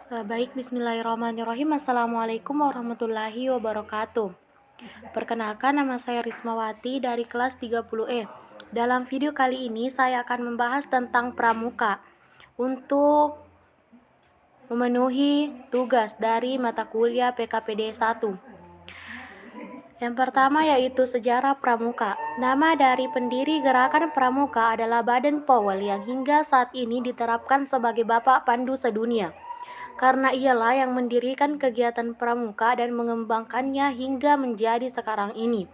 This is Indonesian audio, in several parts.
Baik, bismillahirrahmanirrahim. Assalamualaikum warahmatullahi wabarakatuh. Perkenalkan, nama saya Rismawati dari kelas 30E. Dalam video kali ini saya akan membahas tentang pramuka untuk memenuhi tugas dari mata kuliah PKPD 1. Yang pertama yaitu sejarah pramuka. Nama dari pendiri gerakan pramuka adalah Baden Powell yang hingga saat ini diterapkan sebagai bapak pandu sedunia. Karena ialah yang mendirikan kegiatan pramuka dan mengembangkannya hingga menjadi sekarang ini.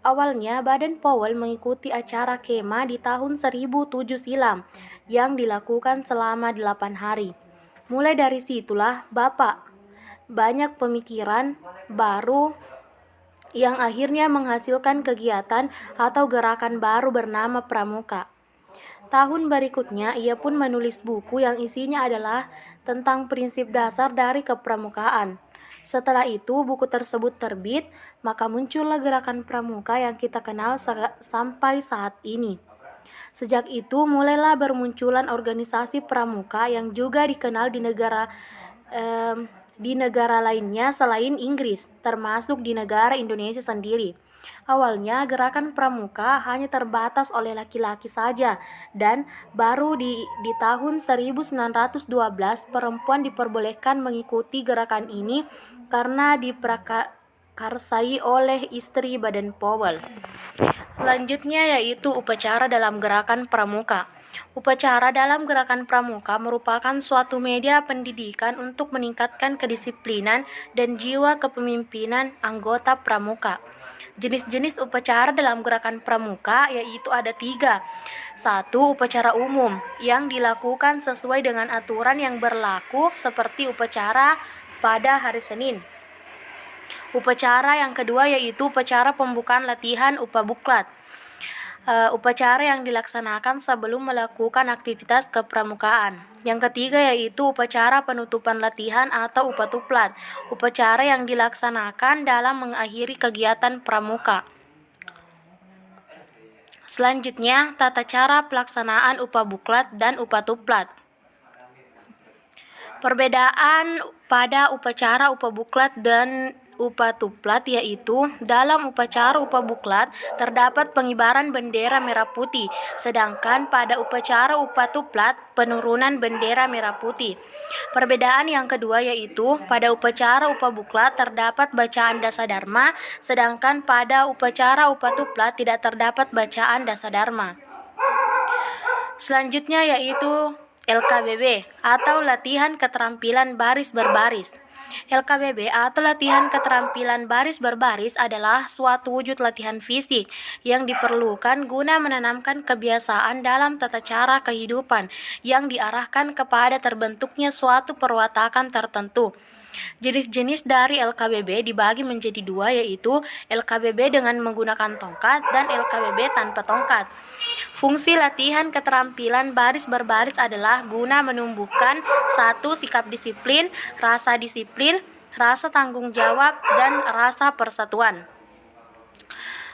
Awalnya Baden Powell mengikuti acara kema di tahun 1007 silam yang dilakukan selama 8 hari. Mulai dari situlah Bapak banyak pemikiran baru yang akhirnya menghasilkan kegiatan atau gerakan baru bernama pramuka. Tahun berikutnya, ia pun menulis buku yang isinya adalah tentang prinsip dasar dari kepramukaan. Setelah itu, buku tersebut terbit, maka muncullah gerakan pramuka yang kita kenal sampai saat ini. Sejak itu, mulailah bermunculan organisasi pramuka yang juga dikenal di negara lainnya selain Inggris, termasuk di negara Indonesia sendiri. Awalnya gerakan pramuka hanya terbatas oleh laki-laki saja dan baru di tahun 1912 perempuan diperbolehkan mengikuti gerakan ini karena diprakarsai oleh istri Baden Powell. Selanjutnya yaitu upacara dalam gerakan pramuka. Upacara dalam gerakan pramuka merupakan suatu media pendidikan untuk meningkatkan kedisiplinan dan jiwa kepemimpinan anggota pramuka. Jenis-jenis upacara dalam gerakan pramuka yaitu ada 3. 1. Upacara umum yang dilakukan sesuai dengan aturan yang berlaku seperti upacara pada hari Senin. Upacara yang kedua yaitu upacara pembukaan latihan upabuklat. Upacara yang dilaksanakan sebelum melakukan aktivitas kepramukaan. Yang ketiga yaitu upacara penutupan latihan atau upatuplat, upacara yang dilaksanakan dalam mengakhiri kegiatan pramuka. Selanjutnya, tata cara pelaksanaan upabuklat dan upatuplat. Perbedaan pada upacara upabuklat dan upatuplat yaitu dalam upacara upabuklat terdapat pengibaran bendera merah putih, sedangkan pada upacara upatuplat penurunan bendera merah putih. Perbedaan yang kedua yaitu pada upacara upabuklat terdapat bacaan dasadharma, sedangkan pada upacara upatuplat tidak terdapat bacaan dasadharma. Selanjutnya yaitu LKBB atau latihan keterampilan baris berbaris. LKBB atau latihan keterampilan baris berbaris adalah suatu wujud latihan fisik yang diperlukan guna menanamkan kebiasaan dalam tata cara kehidupan yang diarahkan kepada terbentuknya suatu perwatakan tertentu. Jenis-jenis dari LKBB dibagi menjadi 2 yaitu LKBB dengan menggunakan tongkat dan LKBB tanpa tongkat. Fungsi latihan keterampilan baris berbaris adalah guna menumbuhkan 1. Sikap disiplin, rasa tanggung jawab, dan rasa persatuan.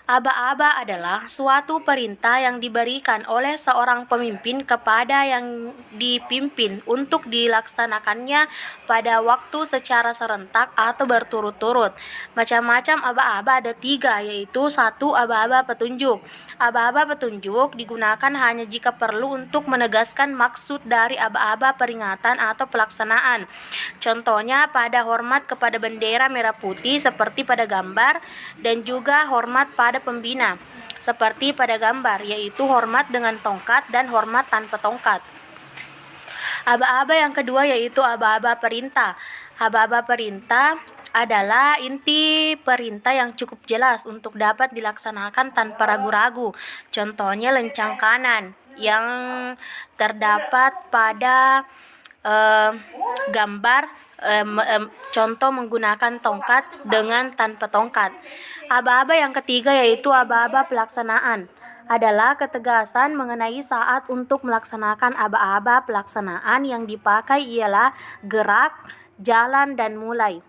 Aba-aba adalah suatu perintah yang diberikan oleh seorang pemimpin kepada yang dipimpin untuk dilaksanakannya pada waktu secara serentak atau berturut-turut. Macam-macam aba-aba ada 3 yaitu 1. Aba-aba petunjuk. Aba-aba petunjuk digunakan hanya jika perlu untuk menegaskan maksud dari aba-aba peringatan atau pelaksanaan. Contohnya pada hormat kepada bendera merah putih seperti pada gambar, dan juga hormat pada pembina seperti pada gambar, yaitu hormat dengan tongkat dan hormat tanpa tongkat. Aba-aba yang kedua yaitu aba-aba perintah. Aba-aba perintah adalah inti perintah yang cukup jelas untuk dapat dilaksanakan tanpa ragu-ragu. Contohnya lencang kanan yang terdapat pada gambar, contoh menggunakan tongkat dengan tanpa tongkat. Aba-aba yang ketiga yaitu aba-aba pelaksanaan adalah ketegasan mengenai saat untuk melaksanakan aba-aba pelaksanaan yang dipakai ialah gerak, jalan, dan mulai.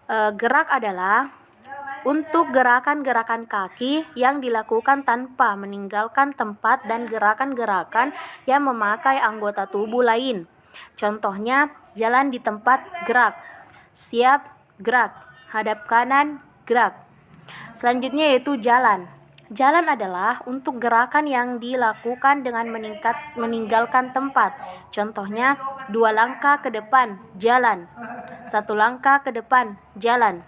Gerak adalah untuk gerakan-gerakan kaki yang dilakukan tanpa meninggalkan tempat dan gerakan-gerakan yang memakai anggota tubuh lain. Contohnya, jalan di tempat, gerak. Siap, gerak. Hadap kanan, gerak. Selanjutnya yaitu jalan. Jalan adalah untuk gerakan yang dilakukan dengan meninggalkan tempat. Contohnya, 2 langkah ke depan, jalan. 1 langkah ke depan, jalan.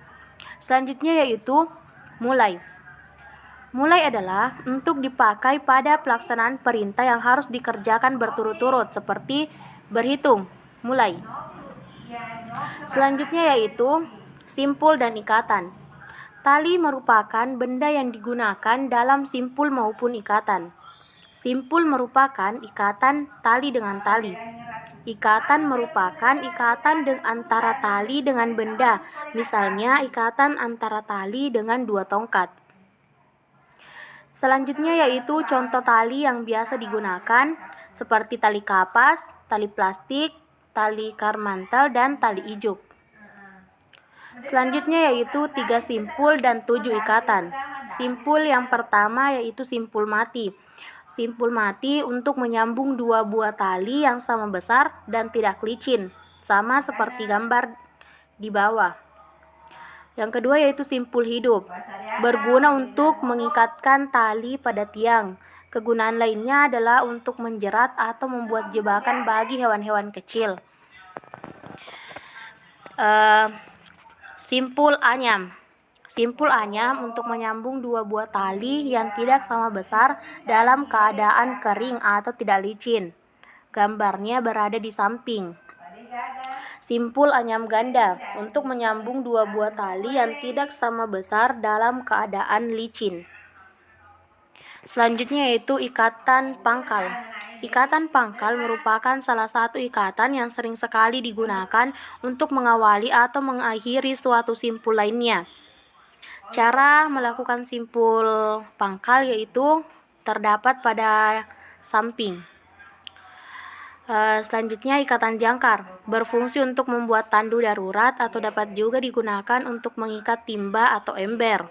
Selanjutnya yaitu mulai. Mulai adalah untuk dipakai pada pelaksanaan perintah yang harus dikerjakan berturut-turut, seperti berhitung, mulai. Selanjutnya yaitu simpul dan ikatan. Tali merupakan benda yang digunakan dalam simpul maupun ikatan. Simpul merupakan ikatan tali dengan tali. Ikatan merupakan ikatan antara tali dengan benda, misalnya ikatan antara tali dengan 2 tongkat. Selanjutnya yaitu contoh tali yang biasa digunakan, seperti tali kapas, tali plastik, tali karmantel, dan tali ijuk. Selanjutnya yaitu 3 simpul dan 7 ikatan. Simpul yang pertama yaitu simpul mati. Simpul mati untuk menyambung 2 buah tali yang sama besar dan tidak licin, sama seperti gambar di bawah. Yang kedua yaitu simpul hidup, berguna untuk mengikatkan tali pada tiang. Kegunaan lainnya adalah untuk menjerat atau membuat jebakan bagi hewan-hewan kecil. Simpul anyam. Simpul anyam untuk menyambung 2 buah tali yang tidak sama besar dalam keadaan kering atau tidak licin. Gambarnya berada di samping. Simpul anyam ganda untuk menyambung 2 buah tali yang tidak sama besar dalam keadaan licin. Selanjutnya yaitu ikatan pangkal. Ikatan pangkal merupakan salah satu ikatan yang sering sekali digunakan untuk mengawali atau mengakhiri suatu simpul lainnya. Cara melakukan simpul pangkal yaitu terdapat pada samping. Selanjutnya ikatan jangkar, berfungsi untuk membuat tandu darurat atau dapat juga digunakan untuk mengikat timba atau ember.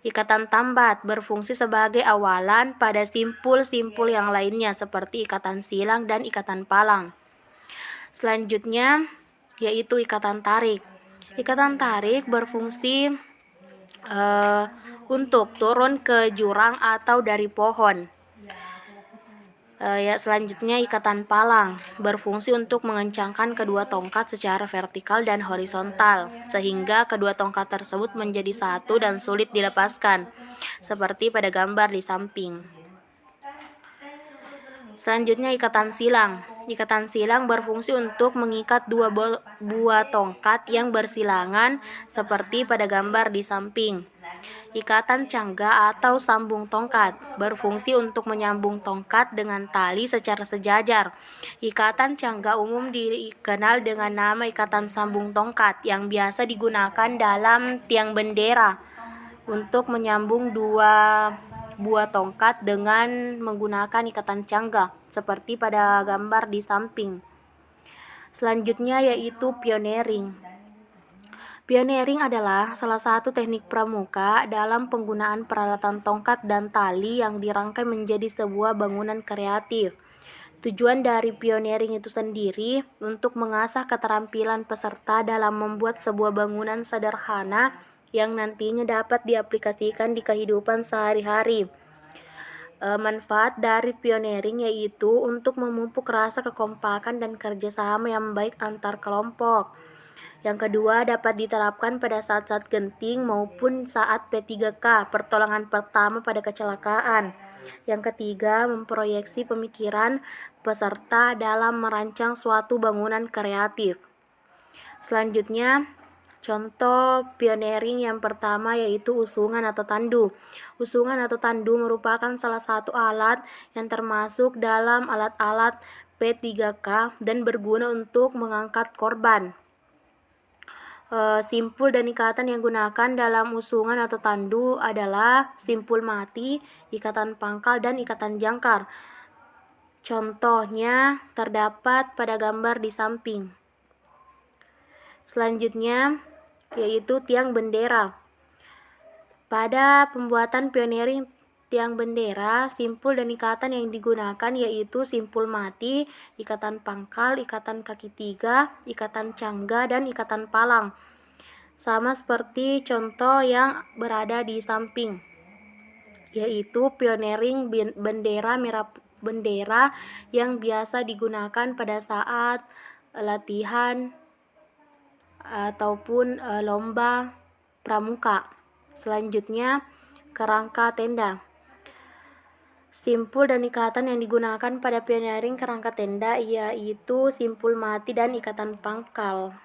Ikatan tambat berfungsi sebagai awalan pada simpul-simpul yang lainnya seperti ikatan silang dan ikatan palang. Selanjutnya yaitu ikatan tarik. Ikatan tarik berfungsi untuk turun ke jurang atau dari pohon. Selanjutnya ikatan palang berfungsi untuk mengencangkan kedua tongkat secara vertikal dan horizontal sehingga kedua tongkat tersebut menjadi satu dan sulit dilepaskan, seperti pada gambar di samping. Selanjutnya ikatan silang. Ikatan silang berfungsi untuk mengikat 2 buah tongkat yang bersilangan seperti pada gambar di samping. Ikatan cangga atau sambung tongkat berfungsi untuk menyambung tongkat dengan tali secara sejajar. Ikatan cangga umum dikenal dengan nama ikatan sambung tongkat yang biasa digunakan dalam tiang bendera untuk menyambung 2 buah tongkat dengan menggunakan ikatan cangga seperti pada gambar di samping. Selanjutnya yaitu pioneering. Pioneering adalah salah satu teknik pramuka dalam penggunaan peralatan tongkat dan tali yang dirangkai menjadi sebuah bangunan kreatif. Tujuan dari pioneering itu sendiri untuk mengasah keterampilan peserta dalam membuat sebuah bangunan sederhana yang nantinya dapat diaplikasikan di kehidupan sehari-hari. Manfaat dari pioneering yaitu untuk memupuk rasa kekompakan dan kerjasama yang baik antar kelompok. Yang kedua, dapat diterapkan pada saat-saat genting maupun saat P3K, pertolongan pertama pada kecelakaan. Yang ketiga, memproyeksi pemikiran peserta dalam merancang suatu bangunan kreatif. Selanjutnya, contoh pioneering yang pertama yaitu usungan atau tandu. Usungan atau tandu merupakan salah satu alat yang termasuk dalam alat-alat P3K dan berguna untuk mengangkat korban. Simpul dan ikatan yang digunakan dalam usungan atau tandu adalah simpul mati, ikatan pangkal, dan ikatan jangkar. Contohnya terdapat pada gambar di samping. Selanjutnya yaitu tiang bendera. Pada pembuatan pioneering, tiang bendera, simpul dan ikatan yang digunakan yaitu simpul mati, ikatan pangkal, ikatan kaki tiga, ikatan cangga, dan ikatan palang. Sama seperti contoh yang berada di samping, yaitu pioneering bendera merah bendera yang biasa digunakan pada saat latihan ataupun lomba pramuka. Selanjutnya, kerangka tenda. Simpul dan ikatan yang digunakan pada pioneering kerangka tenda yaitu simpul mati dan ikatan pangkal.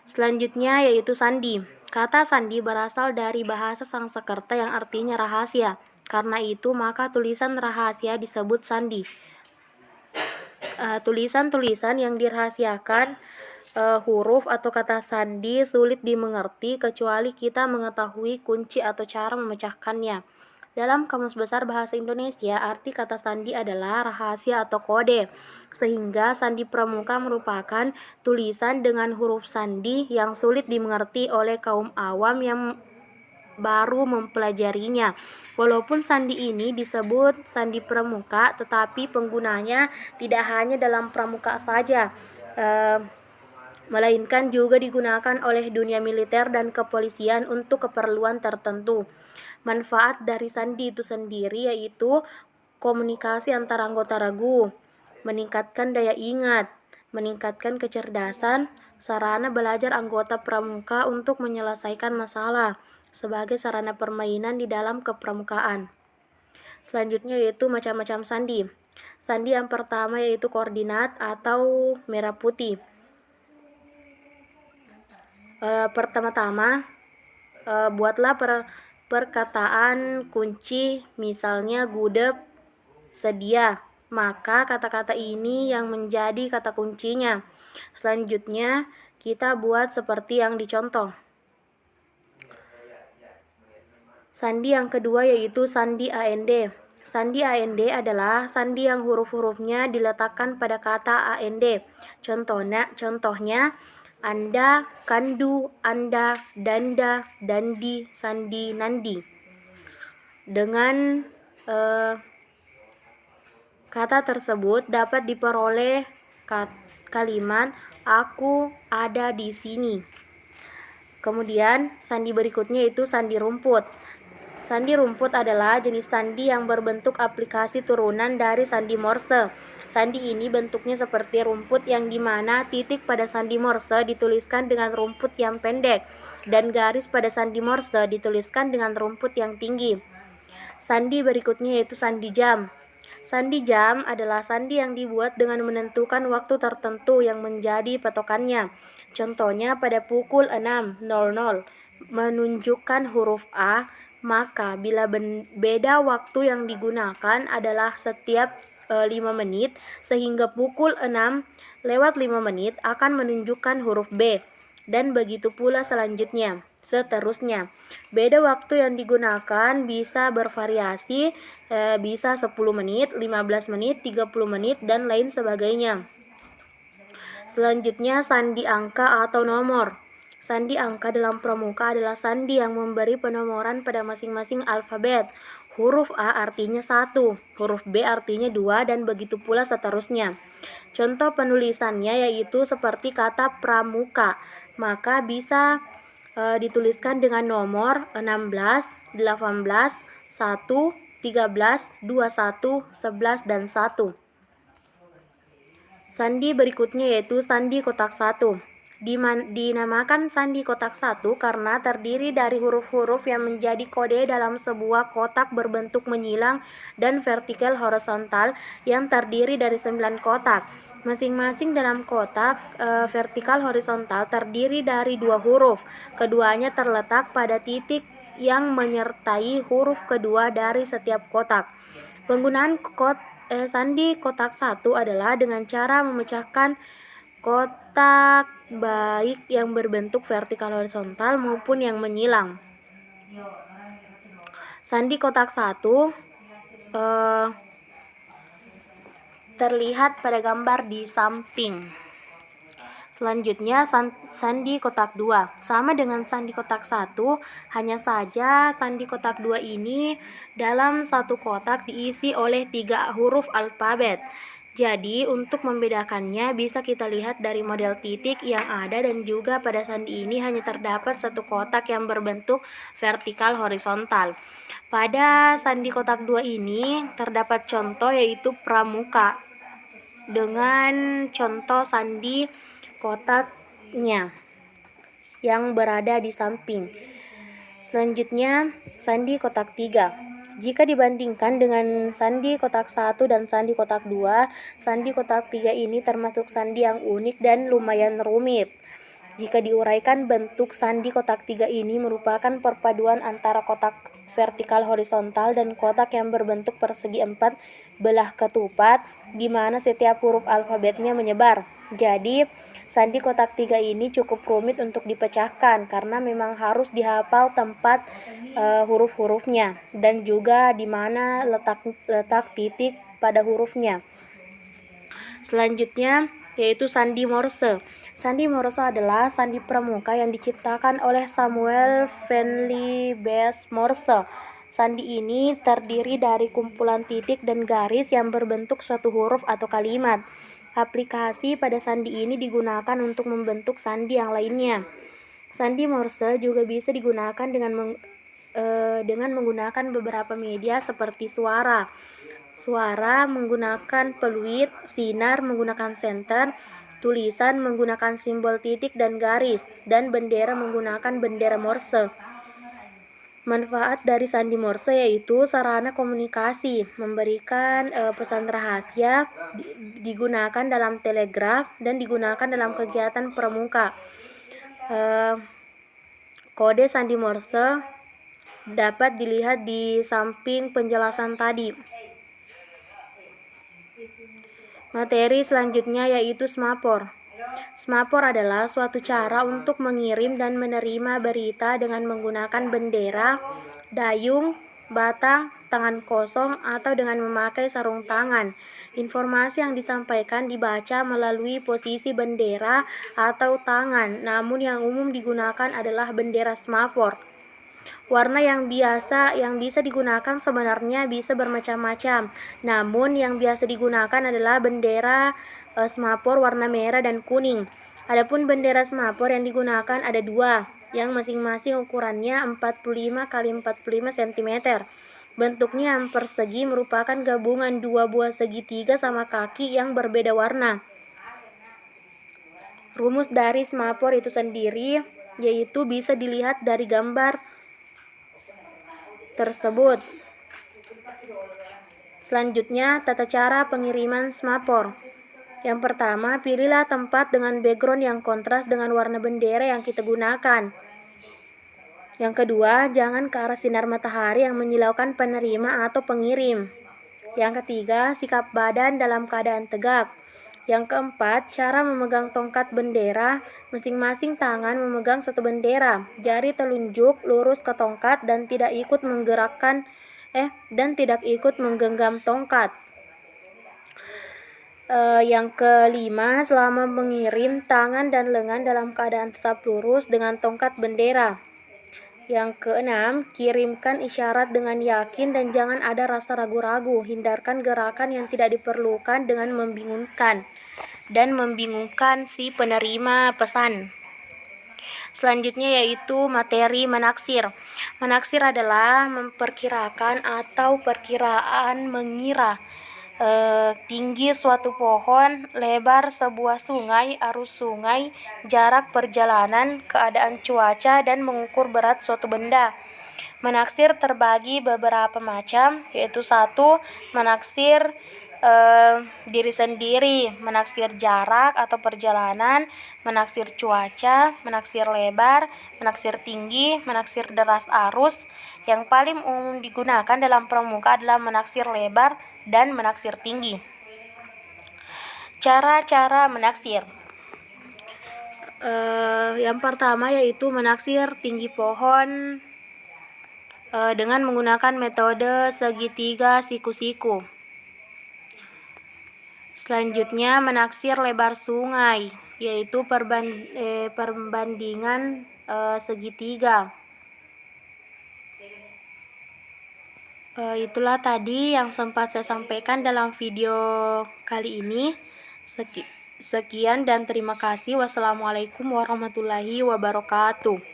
Selanjutnya yaitu sandi. Kata sandi berasal dari bahasa Sanskerta yang artinya rahasia. Karena itu maka tulisan rahasia disebut sandi. Tulisan-tulisan yang dirahasiakan huruf atau kata sandi sulit dimengerti kecuali kita mengetahui kunci atau cara memecahkannya. Dalam Kamus Besar Bahasa Indonesia, arti kata sandi adalah rahasia atau kode, sehingga sandi pramuka merupakan tulisan dengan huruf sandi yang sulit dimengerti oleh kaum awam yang baru mempelajarinya. Walaupun sandi ini disebut sandi pramuka, tetapi penggunanya tidak hanya dalam pramuka saja, melainkan juga digunakan oleh dunia militer dan kepolisian untuk keperluan tertentu. Manfaat dari sandi itu sendiri yaitu komunikasi antara anggota regu, meningkatkan daya ingat, meningkatkan kecerdasan, sarana belajar anggota pramuka untuk menyelesaikan masalah, sebagai sarana permainan di dalam kepramukaan. Selanjutnya yaitu macam-macam sandi. Sandi yang pertama yaitu koordinat atau merah putih. Pertama-tama buatlah perkataan kunci, misalnya gudeg, sedia, maka kata-kata ini yang menjadi kata kuncinya. Selanjutnya kita buat seperti yang dicontoh. Sandi yang kedua yaitu sandi AND. Sandi AND adalah sandi yang huruf-hurufnya diletakkan pada kata AND. Contohnya Anda, kandu, Anda, danda, dandi, sandi, nandi. Dengan kata tersebut dapat diperoleh kalimat aku ada di sini. Kemudian sandi berikutnya yaitu sandi rumput. Sandi rumput adalah jenis sandi yang berbentuk aplikasi turunan dari sandi Morse. Sandi ini bentuknya seperti rumput yang dimana titik pada sandi Morse dituliskan dengan rumput yang pendek dan garis pada sandi Morse dituliskan dengan rumput yang tinggi. Sandi berikutnya yaitu sandi jam. Sandi jam adalah sandi yang dibuat dengan menentukan waktu tertentu yang menjadi patokannya. Contohnya pada pukul 6.00 menunjukkan huruf A, maka bila beda waktu yang digunakan adalah setiap 5 menit, sehingga pukul 6:05 akan menunjukkan huruf B, dan begitu pula seterusnya. Beda waktu yang digunakan bisa bervariasi, bisa 10 menit, 15 menit, 30 menit, dan lain sebagainya. Selanjutnya sandi angka atau nomor. Sandi angka dalam pramuka adalah sandi yang memberi penomoran pada masing-masing alfabet. Huruf A artinya 1, huruf B artinya 2, dan begitu pula seterusnya. Contoh penulisannya yaitu seperti kata pramuka, maka bisa dituliskan dengan nomor 16, 18, 1, 13, 21, 11, dan 1. Sandi berikutnya yaitu sandi kotak 1. Dinamakan sandi kotak 1 karena terdiri dari huruf-huruf yang menjadi kode dalam sebuah kotak berbentuk menyilang dan vertikal horizontal yang terdiri dari 9 kotak. Masing-masing dalam kotak vertikal horizontal terdiri dari 2 huruf. Keduanya terletak pada titik yang menyertai huruf kedua dari setiap kotak. Penggunaan sandi kotak 1 adalah dengan cara memecahkan kotak baik yang berbentuk vertikal horizontal maupun yang menyilang. Sandi kotak 1 terlihat pada gambar di samping. Selanjutnya sandi kotak 2. Sama dengan sandi kotak 1, hanya saja sandi kotak 2 ini dalam satu kotak diisi oleh 3 huruf alfabet. Jadi untuk membedakannya bisa kita lihat dari model titik yang ada, dan juga pada sandi ini hanya terdapat satu kotak yang berbentuk vertikal horizontal. Pada sandi kotak 2 ini terdapat contoh yaitu pramuka dengan contoh sandi kotaknya yang berada di samping. Selanjutnya sandi kotak 3. Jika dibandingkan dengan sandi kotak 1 dan sandi kotak 2, sandi kotak 3 ini termasuk sandi yang unik dan lumayan rumit. Jika diuraikan, bentuk sandi kotak 3 ini merupakan perpaduan antara kotak vertikal horizontal dan kotak yang berbentuk persegi 4 belah ketupat, di mana setiap huruf alfabetnya menyebar. Jadi, sandi kotak 3 ini cukup rumit untuk dipecahkan karena memang harus dihafal tempat huruf-hurufnya dan juga di mana letak titik pada hurufnya. Selanjutnya yaitu sandi Morse. Sandi Morse adalah sandi pramuka yang diciptakan oleh Samuel Finley Bass Morse. Sandi ini terdiri dari kumpulan titik dan garis yang berbentuk suatu huruf atau kalimat. Aplikasi pada sandi ini digunakan untuk membentuk sandi yang lainnya. Sandi Morse juga bisa digunakan dengan menggunakan beberapa media seperti suara menggunakan peluit, sinar menggunakan senter, tulisan menggunakan simbol titik dan garis, dan bendera menggunakan bendera Morse. Manfaat dari sandi Morse yaitu sarana komunikasi, memberikan pesan rahasia, digunakan dalam telegraf, dan digunakan dalam kegiatan pramuka. Kode sandi Morse dapat dilihat di samping penjelasan tadi. Materi selanjutnya yaitu semapor. Semapor adalah suatu cara untuk mengirim dan menerima berita dengan menggunakan bendera, dayung, batang, tangan kosong, atau dengan memakai sarung tangan. Informasi yang disampaikan dibaca melalui posisi bendera atau tangan, namun yang umum digunakan adalah bendera semapor. Warna yang bisa digunakan sebenarnya bisa bermacam-macam, namun yang biasa digunakan adalah bendera semapor warna merah dan kuning. Adapun bendera semapor yang digunakan ada 2, yang masing-masing ukurannya 45 x 45 cm. Bentuknya yang persegi merupakan gabungan 2 buah segitiga sama kaki yang berbeda warna. Rumus dari semapor itu sendiri yaitu bisa dilihat dari gambar tersebut. Selanjutnya, tata cara pengiriman semapor. Yang pertama, pilihlah tempat dengan background yang kontras dengan warna bendera yang kita gunakan. Yang kedua, jangan ke arah sinar matahari yang menyilaukan penerima atau pengirim. Yang ketiga, sikap badan dalam keadaan tegak. Yang keempat, cara memegang tongkat bendera. Masing-masing tangan memegang satu bendera. Jari telunjuk lurus ke tongkat dan tidak ikut menggenggam tongkat. Yang kelima, selama mengirim, tangan dan lengan dalam keadaan tetap lurus dengan tongkat bendera. Yang keenam, kirimkan isyarat dengan yakin dan jangan ada rasa ragu-ragu. Hindarkan gerakan yang tidak diperlukan dengan membingungkan si penerima pesan. Selanjutnya yaitu materi menaksir. Menaksir adalah memperkirakan atau perkiraan mengira tinggi suatu pohon, lebar sebuah sungai, arus sungai, jarak perjalanan, keadaan cuaca, dan mengukur berat suatu benda. Menaksir terbagi beberapa macam, yaitu 1. Menaksir diri sendiri, menaksir jarak atau perjalanan, menaksir cuaca, menaksir lebar, menaksir tinggi, menaksir deras arus. Yang paling umum digunakan dalam pramuka adalah menaksir lebar dan menaksir tinggi. Cara-cara menaksir. Yang pertama yaitu menaksir tinggi pohon dengan menggunakan metode segitiga siku-siku. Selanjutnya menaksir lebar sungai, yaitu perbandingan segitiga. Itulah tadi yang sempat saya sampaikan dalam video kali ini. Sekian dan terima kasih. Wassalamualaikum warahmatullahi wabarakatuh.